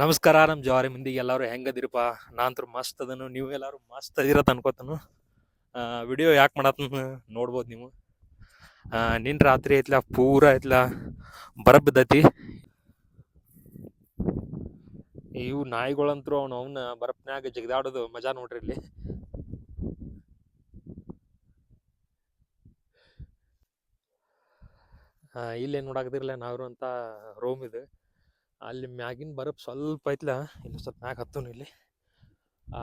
ನಮಸ್ಕಾರ ನಮ್ಮ ಜವಾರಿ ಮಂದಿಗೆ ಎಲ್ಲರೂ ಹೆಂಗದಿರಪ್ಪ. ನಾನಂತೂ ಮಸ್ತ್ ಅದನು, ನೀವು ಎಲ್ಲರೂ ಮಸ್ತ್ ಅದಿರತ್ ಅನ್ಕೋತನು. ವಿಡಿಯೋ ಯಾಕೆ ಮಾಡತ್ತ ನೋಡ್ಬೋದು ನೀವು. ನಿನ್ನ ರಾತ್ರಿ ಐತ್ಲ ಪೂರ ಐತ್ಲ ಬರಬ್ ಬಿದ್ದೈತಿ. ಇವು ನಾಯಿಗಳಂತರೂ ಅವನ ಬರಪ್ನ್ಯಾಗ ಜಿಗದಾಡೋದು ಮಜಾ ನೋಡ್ರಿ ಇಲ್ಲಿ. ಇಲ್ಲೇನು ನೋಡಾಕದಿರಲ್ಲ, ನಾವ್ರು ಅಂತ ರೂಮ್ ಇದೆ. ಅಲ್ಲಿ ಮ್ಯಾಗಿನ ಬರಪ್ ಸ್ವಲ್ಪ ಐತ್ಲ, ಇಲ್ಲಿ ಸ್ವಲ್ಪ ಮ್ಯಾಗ ಹತ್ತನು ಇಲ್ಲಿ.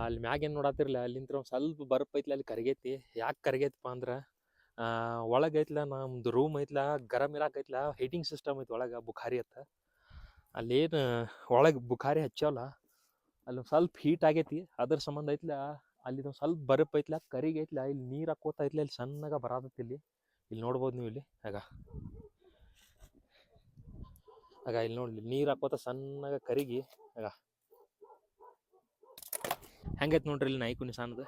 ಅಲ್ಲಿ ಮ್ಯಾಗ ಏನು ನೋಡಾತಿರ್ಲ, ಅಲ್ಲಿಂತ್ರ ಒಂದು ಸ್ವಲ್ಪ ಬರಪ್ ಐತ್ಲ, ಅಲ್ಲಿ ಕರಗೈತಿ. ಯಾಕೆ ಕರಗೈತಪ್ಪ ಅಂದ್ರೆ ಒಳಗೆ ಐತ್ಲ ನಮ್ದು ರೂಮ್ ಐತ್ಲ, ಗರಮ್ ಇರಾಕೈತ್ಲ, ಹೀಟಿಂಗ್ ಸಿಸ್ಟಮ್ ಐತಿ ಒಳಗೆ, ಬುಖಾರಿ ಅಂತ. ಅಲ್ಲೇನು ಒಳಗೆ ಬುಖಾರಿ ಹಚ್ಚವಲ್ಲ, ಅಲ್ಲಿ ಸ್ವಲ್ಪ ಹೀಟ್ ಆಗೈತಿ. ಅದ್ರ ಸಂಬಂಧ ಐತ್ಲ ಅಲ್ಲಿ ಸ್ವಲ್ಪ ಬರಪ್ ಐತ್ಲ, ಕರಿಗೈತ್ಲ. ಇಲ್ಲಿ ನೀರು ಹಾಕೋತ ಐತ್ಲ, ಇಲ್ಲಿ ಸಣ್ಣಗ ಬರಾತೈತಿ. ಇಲ್ಲಿ ನೋಡ್ಬೋದು ನೀವು. ಇಲ್ಲಿ ಆಗ ಇಲ್ಲಿ ನೋಡಿ, ನೀರು ಹಾಕೋತ ಸಣ್ಣಗ ಕರಿಗಿ ಹೆಂಗೈತೆ ನೋಡ್ರಿ ಇಲ್ಲಿ ನಾಯಿ ಕುನಿ ಸಣ್ಣದು.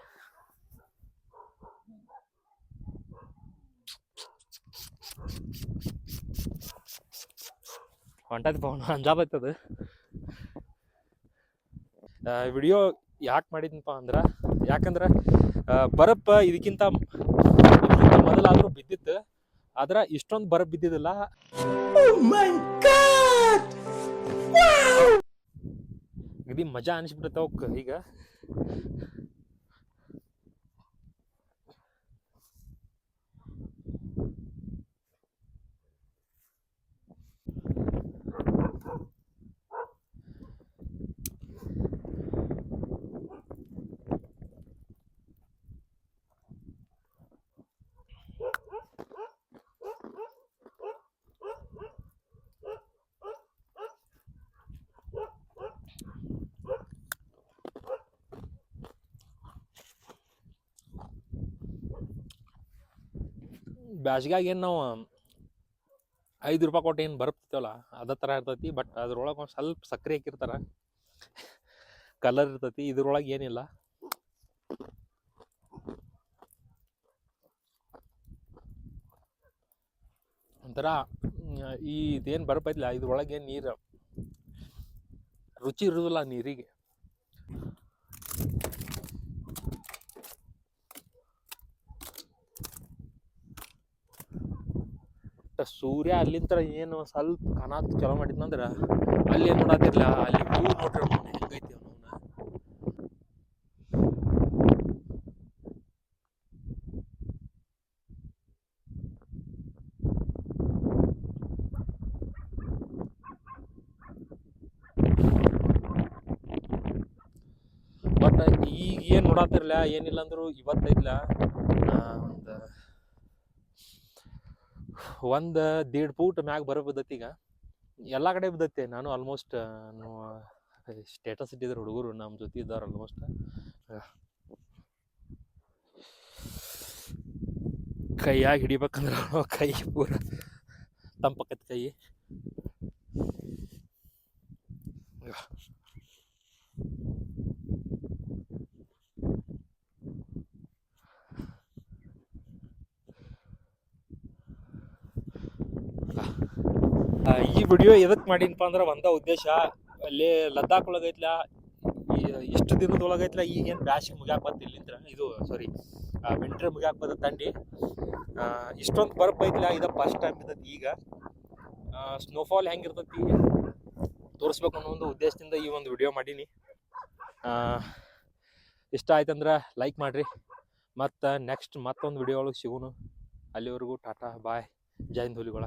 ಹೊಂಟದ ಪವನ್ ಅಂಜಾದೈತದ. ವಿಡಿಯೋ ಯಾಕೆ ಮಾಡಿದ್ನಪ್ಪ ಅಂದ್ರೆ, ಯಾಕಂದ್ರೆ ಬರಪ್ ಇದಕ್ಕಿಂತ ಮೊದಲಾದ್ರೂ ಬಿದ್ದಿತ್ತು, ಆದ್ರೆ ಇಷ್ಟೊಂದು ಬರಪ್ ಬಿದ್ದಿದ್ದಿಲ್ಲ. ಇದು ಮಜಾ ಅನಿಸ್ಬಿಟ್ಟವಕ್ ಈಗ. ಬ್ಯಾಸ್ಗ್ಯಾಗ ಏನು ನಾವು 5 ರೂಪಾಯಿ ಕೊಟ್ಟು ಏನು ಬರಪ್ತೀವಲ್ಲ ಅದೇ ಥರ ಇರ್ತೈತಿ. ಬಟ್ ಅದ್ರೊಳಗೆ ಒಂದು ಸ್ವಲ್ಪ ಸಕ್ಕರೆ ಹಾಕಿರ್ತಾರ, ಕಲರ್ ಇರ್ತೈತಿ. ಇದ್ರೊಳಗೆ ಏನಿಲ್ಲ. ಒಂಥರ ಇದೇನು ಬರಪ್ ಐತಿಲ್ಲ, ಇದ್ರೊಳಗೆ ಏನು ನೀರು ರುಚಿ ಇರೋದಿಲ್ಲ ನೀರಿಗೆ. ಸೂರ್ಯ ಅಲ್ಲಿಂದ ಏನು ಸ್ವಲ್ಪ ಕಾಣತ್ ಚಲೋ ಮಾಡಿದ್ನಂದ್ರ ಅಲ್ಲಿ ಏನು ನೋಡತ್ತಿರ್ಲ, ಅಲ್ಲಿ ವ್ಯೂ ನೋಡ್ರಿ ಹೆಂಗೈತಿ ಅವನ. ಬಟ್ ಈಗ ಏನು ನೋಡತ್ತಿರ್ಲ, ಏನಿಲ್ಲ ಅಂದ್ರು ಇವತ್ತೈತ್ಲ ಒಂದು 1.5 ಫೂಟ್ ಮ್ಯಾಗ ಬರೋ ಬಿದ್ದೈತಿ. ಈಗ ಎಲ್ಲ ಕಡೆ ಬಿದ್ದೈತಿ. ನಾನು ಆಲ್ಮೋಸ್ಟ್ ಸ್ಟೇಟಸ್ ಇಟ್ಟಿದ್ರು ಹುಡುಗರು ನಮ್ಮ ಜೊತೆ ಇದ್ದವ್ರು ಆಲ್ಮೋಸ್ಟ್. ಕೈಯಾಗಿ ಹಿಡಿಬೇಕಂದ್ರೆ ಕೈ ಪೂರ ತಂಪಕತ್ ಕೈ. ಈ ವಿಡಿಯೋ ಎದಕ್ಕೆ ಮಾಡೀನಪ್ಪ ಅಂದ್ರೆ ಒಂದ ಉದ್ದೇಶ. ಅಲ್ಲಿ ಲದ್ದಾಖ್ ಒಳಗೈತ್ಲ, ಇಷ್ಟು ದಿನದೊಳಗೈತ್ಲ, ಈಗೇನು ಬ್ಯಾಸಿಗೆ ಮುಗ್ಯಾಕ ಬಂತು ಇಲ್ಲಿಂದ. ಇದು ಸಾರಿ ವಿಂಟ್ರ್ ಮುಗ್ಯಾಕ ಬಂದ ತಂಡಿ. ಇಷ್ಟೊಂದು ಬರಪ್ ಐತ್ಲ, ಇದು ಫಸ್ಟ್ ಟೈಮ್ ಇರ್ತೈತಿ. ಈಗ ಸ್ನೋಫಾಲ್ ಹೆಂಗಿರ್ತೈತಿ ತೋರಿಸ್ಬೇಕು ಅನ್ನೋ ಒಂದು ಉದ್ದೇಶದಿಂದ ಈ ಒಂದು ವಿಡಿಯೋ ಮಾಡೀನಿ. ಇಷ್ಟ ಆಯ್ತಂದ್ರೆ ಲೈಕ್ ಮಾಡಿರಿ. ಮತ್ತು ನೆಕ್ಸ್ಟ್ ಮತ್ತೊಂದು ವಿಡಿಯೋ ಒಳಗೆ ಸಿಗೋನು. ಅಲ್ಲಿವರೆಗೂ ಟಾಟಾ ಬಾಯ್. ಜೈ ಹಿಂದ್ ಹುಲಿಗಳ.